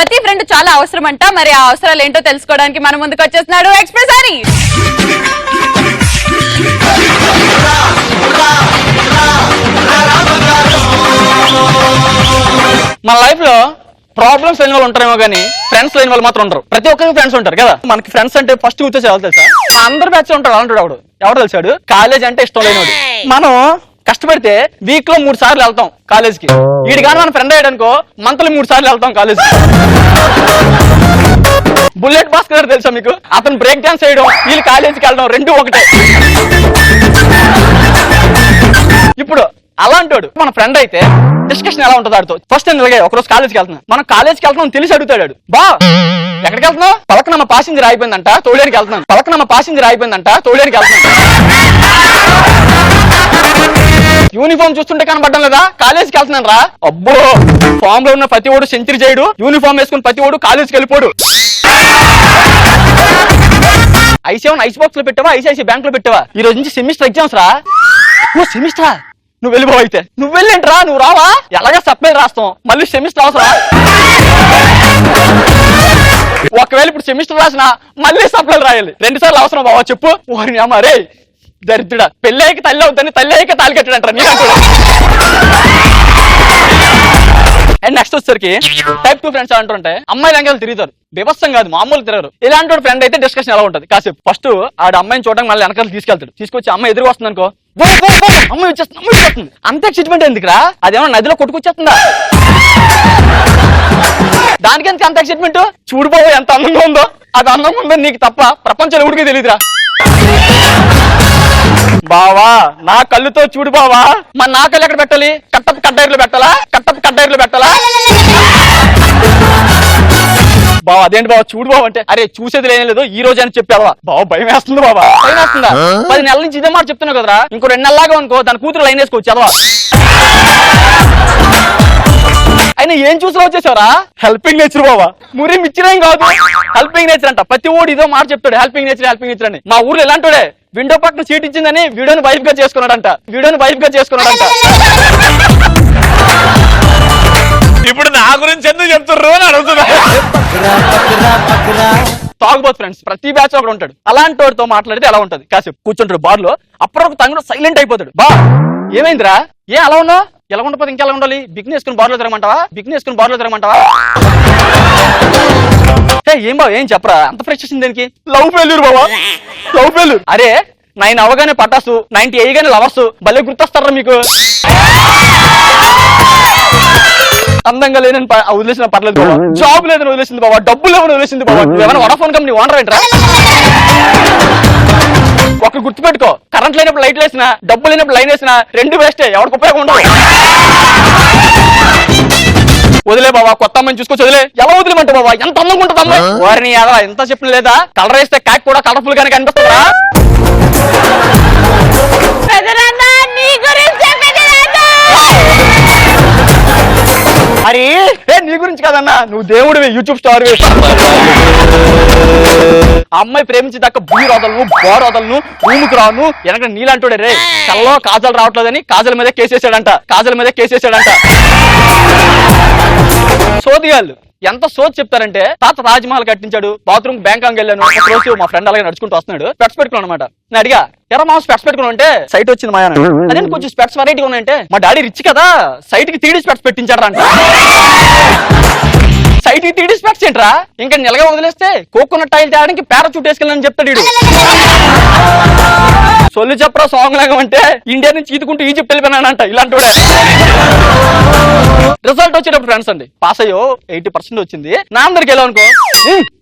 ప్రతి ఫ్రెండ్ చాలా అవసరం అంట. మరి ఆ అవసరాలు ఏంటో తెలుసుకోవడానికి మన ముందుకు వచ్చేస్తున్నాడు ఎక్స్ప్రెస్ హరి. మన లైఫ్ లో ప్రాబ్లమ్స్ లేని వాళ్ళు ఉంటారేమో కానీ ఫ్రెండ్స్ లేని వాళ్ళు మాత్రం ఉంటారు. ప్రతి ఒక్కరికి ఫ్రెండ్స్ ఉంటారు కదా. మనకి ఫ్రెండ్స్ అంటే ఫస్ట్ కూర్చొచ్చి ఎవరు తెలుసా? మా అందరు బ్యాచ్ ఉంటాడు అలాంటి వాడు. ఎవరు తెలిసాడు? కాలేజ్ అంటే ఇష్టం లేనివాడు. మనం కష్టపడితే వీక్ లో 3 సార్లు వెళ్తాం కాలేజ్ కి. వీడి కానీ మన ఫ్రెండ్ అయ్యాడనుకో మంత్లీ 3 సార్లు వెళ్తాం కాలేజ్ కి. బుల్లెట్ భాస్కర్ గారు తెలుసా మీకు? అతను బ్రేక్ డాన్స్ చేయడం, వీళ్ళు కాలేజీకి వెళ్ళడం రెండు ఒకటే. ఇప్పుడు అలాంటి మన ఫ్రెండ్ అయితే డిస్కషన్ ఎలా ఉంటుంది ఆడుతూ. ఫస్ట్ టైం ఇలాగే ఒకరోజు కాలేజ్కి వెళ్తున్నాం. మనం కాలేజ్కి వెళ్తున్నాం తెలిసి అడుగుతాడు, బా ఎక్కడికి వెళ్తున్నావు? పలకనమ్మ పాసింజర్ అయిపోయిందంట తోలేరికి వెళ్తున్నాను. పలకనమ్మ పాసింజర్ అయిపోయిందంట తోలేరికి వెళ్తున్నాను. యూనిఫామ్ చూస్తుంటే కనబడ్డం లేదా? కాలేజ్కి వెళ్తున్నాను రా. అబ్బో, ఫామ్ లో ఉన్న ప్రతి ఓడు సెంచరీ చేయడు, యూనిఫామ్ వేసుకుని ప్రతి ఓడు కాలేజ్కి వెళ్ళిపోడు. ఐసీ ఐస్ బాక్స్ లో పెట్టావా? ఐసిఐసి బ్యాంక్ లో పెట్టావా? ఈ రోజు నుంచి సెమిస్టర్ ఎగ్జామ్స్ రా. నువ్వు సెమిస్టరా? నువ్వు వెళ్ళిపో. అయితే నువ్వు వెళ్ళేంట్రా? నువ్వు రావా? ఎలాగా సప్లై రాస్తాం, మళ్ళీ సెమిస్టర్ అవసరం. ఒకవేళ ఇప్పుడు సెమిస్టర్ రాసినా మళ్ళీ సప్లై రాయాలి. 2 సార్లు అవసరం బావా చెప్పు. ఓరి అమ్మ రే దరిద్రుడా, పెళ్ళయ్యకి తల్లి అవుతుంది, తల్లి అయ్యాక తాళి కట్టాడంటారా నీ అంటాడు. అండ్ నెక్స్ట్ వచ్చేసరికి టైప్ 2 ఫ్రెండ్స్ అంటుంటే అమ్మాయిలు అంకెలు తిరుగుతారు. బీభత్సం కాదు, మామూలు తిరగరు. ఇలాంటి ఫ్రెండ్ అయితే డిస్కషన్ ఎలా ఉంటుంది కాసేపు. ఫస్ట్ ఆడ అమ్మాయిని చూడడానికి మళ్ళీ వెనకాల తీసుకెళ్తాడు. తీసుకొచ్చి అమ్మాయి ఎదురు వస్తుంది అనుకో, అమ్మాయి వచ్చేస్తుంది. అంత ఎక్సైట్మెంట్ ఎందుకురా? అదేమన్నా నదిలో కొట్టుకొచ్చేస్తుందా? దానికి ఎందుకు అంత ఎక్సైట్మెంట్? చూడిపోవు ఎంత అందంగా ఉందో. అది అందంగా ఉందో నీకు తప్ప ప్రపంచంలో ఎవరికీ తెలియదురా. బావా నా కళ్ళుతో చూడు బావా. మరి నా కళ్ళు ఎక్కడ పెట్టాలి? కట్టపు కడ్డైర్లు పెట్టాలా? కట్టపు కడ్డైర్లు పెట్టాలా? బావా అదేంటి బావా చూడు బావ అంటే, అరే చూసేది లేదు ఈ రోజు అని చెప్పావా? బావ భయం వేస్తుంది బావా. భయం వేస్తుందా? 10 నెలల నుంచి ఇదే మాట చెప్తున్నావు కదరా. ఇంకో 2 నెలలాగా అనుకో దాని కూతురు లైన్ వేసుకోవచ్చు చదవా. అయినా ఏం చూసి వచ్చేసావరా? హెల్పింగ్ నేచర్ బావా. మురి మిచ్చిరేం కాదు, హెల్పింగ్ నేచర్ అంట. ప్రతి ఓడి ఇదో మాట చెప్తాడు, హెల్పింగ్ నేచర్ హెల్పింగ్ నేచర్ అని. మా ఊర్లో ఎలాంటోడే విండో పక్కన సీట్ ఇచ్చిందని వీడియోని వైఫ్ గా చేసుకున్నాడంట. ఇప్పుడు నా గురించి ఎందుకు చెప్తుర్రు అని అడుగుతున్నా. తాగుబోతు ఫ్రెండ్స్ ప్రతి బ్యాచ్ ఒకడు ఉంటాడు. అలాంటి వాడితో మాట్లాడితే ఎలా ఉంటది? కాసేపు కూర్చుంటాడు బార్ లో, అప్పుడు తను సైలెంట్ అయిపోతాడు. బా ఏమైందిరా? ఏ అలా ఉన్నావు? ఎలా ఉండకపోతే ఇంకెలా ఉండాలి? బిగ్ని వేసుకుని బార్ లో తిరగమంటావా? ఏం బావ ఏం చెప్పరా? అంత ఫ్రెష్ వచ్చింది దేనికి? లవ్ ఫెయిల్యూర్ బావా, లవ్ ఫెయిల్యూర్. అరే 9 అవగానే పటాసు, 90 అయ్యగానే లవర్స్. భలే గుర్తొస్తారా మీకు? అందంగా లేదని వదిలేసిన పర్లేదు బాబా, జాబ్ లేదని వదిలేసింది బాబా, డబ్బు లేవని వదిలేసింది బాబా. ఏమైనా వడాఫోన్ కంపెనీ ఓనర్ ఏంట్రా? ఒక గుర్తుపెట్టుకో, కరెంట్ లేనప్పుడు లైట్ వేసినా, డబ్బు లేనప్పుడు లైన్ వేసినా రెండు వేస్టే, ఎవరికి ఉపయోగం ఉండదు. వదిలే బాబా, కొత్త అమ్మాయిని చూసుకోవచ్చు. వదిలే. ఎలా వదిలేమంటే బాబా? ఎంత అందంగా ఉంటుంది అమ్మాయి. వారిని అలా ఎంత చెప్పిన లేదా? కలర్ వేస్తే క్యాక్ కూడా కలర్ఫుల్ గానే కనిపిస్తుందా? అరే నీ గురించి కాదన్నా, నువ్వు దేవుడివి, యూట్యూబ్ స్టార్. అమ్మాయి ప్రేమించి దాకా బూరు వదలను, బోర్ వదలను, రూముకు రాను. వెనక నీలాంటోడే రే. కళ్ళలో కాజల్ రావట్లేదని కాజల్ మీద కేసేసాడంట. సోదిగాళ్ళు ఎంత సోది చెప్తారంటే, తాత తాజ్ మహల్ కట్టించాడు, బాత్రూమ్ బ్యాంకాంగ్ వెళ్ళాను. ఒక రోజు మా ఫ్రెండ్ అలాగే నడుచుకుంటూ వస్తున్నాడు, స్పెట్స్ పెట్టుకున్నాను అనమాట. నేను అడిగా, ఎరా మా స్పెట్స్ పెట్టుకున్నా అంటే సైట్ వచ్చింది మాయా. అదే కొంచెం స్పెట్స్ వెరైటీగా ఉన్నాయంటే, మా డాడీ రిచ్ కదా సైట్ కి 3D స్పెట్స్ పెట్టించాడు అంట. సైట్ కి 3D స్పెట్స్ ఏంట్రా? ఇంకా నెలగా వదిలేస్తే కోకోనట్ టైల్ తేడానికి పారాచూట్ వేసుకెళ్ళని చెప్తాడు వీడు. సొల్లు చెప్పరా సాంగ్ లాగా అంటే ఇండియా నుంచి ఈదుకుంటూ ఈజిప్ట్ వెళ్ళిపోయినానంట ఇలాంటి. రిజల్ట్ వచ్చేటప్పుడు ఫ్రెండ్స్ అండి పాస్ అయ్యో 80% వచ్చింది. నా అందరికి వెళ్ళావు అనుకో,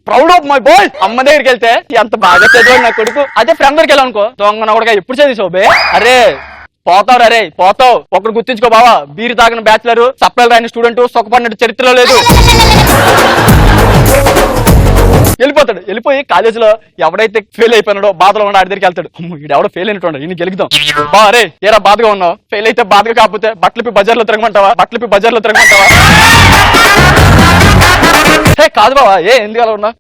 ప్రౌడ్ ఆఫ్ మై బాయ్. అమ్మ దగ్గరికి వెళ్తే ఎంత బాగా చదివాడు నా కొడుకు. అదే ఫ్రెండ్ దగ్గరికి వెళ్ళావు అనుకో, దొంగనొకడుగా ఎప్పుడు చదివావు బే? అరే పోతావు, అరే పోతావు. ఒకటి గుర్తించుకో బావా, బీరు తాగిన బ్యాచులర్, సప్లై రాని స్టూడెంట్ సుఖపడినట్టు చరిత్రలో లేదు. వెళ్ళిపోతాడు. వెళ్ళిపోయి కాలేజీలో ఎవడైతే ఫెయిల్ అయిపోయినాడో బాధలో ఉన్న ఆడి దగ్గరికి వెళ్తాడు. వీడు ఎవడో ఫెయిల్ అయినట్టు ఈయన గెలుగుదాం. బా అరే ఏరా బాధగా ఉన్నావు? ఫెయిల్ అయితే బాధగా కాకపోతే బట్టలు బజార్లో తిరగమంటావా? కాదు బావా, ఎందుకు అలా ఉన్నా?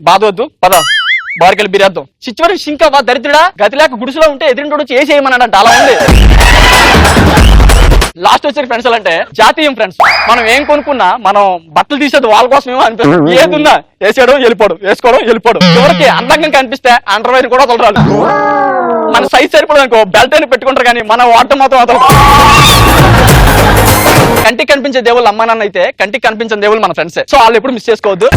బాధ వద్దు, పద బారికెళ్ళి బిర్యాద్దాం. సిచ్యువేషన్ ఇంకా దరిద్రుడా, గతి లేక గుడిసెలో ఉంటే ఎదురింటోడు చేసి చేయమన్నాడంట. అలా ఉంది. లాస్ట్ వచ్చే ఫ్రెండ్స్ అంటే జాతీయం ఫ్రెండ్స్. మనం ఏం కొనుక్కున్నా మనం బట్టలు తీసేది వాళ్ళ కోసమేమో అనిపిస్తుంది. ఏదున్నా వేసేయడం వెళ్ళిపోవడం, వేసుకోవడం వెళ్ళిపోవడం. చివరికి అందంగా కనిపిస్తే అండర్వేర్ కూడా వదలరాదు. మన సైజ్ సరిపడదు అనుకో బెల్ట్ అని పెట్టుకుంటారు, కానీ మన వాటర్ మాత్రం వదలరు. కంటికి కనిపించే దేవుళ్ళు అమ్మా నాన్న అయితే, కంటికి కనిపించిన దేవుళ్ళు మన ఫ్రెండ్సే. సో వాళ్ళు ఎప్పుడు మిస్ చేసుకోవద్దు.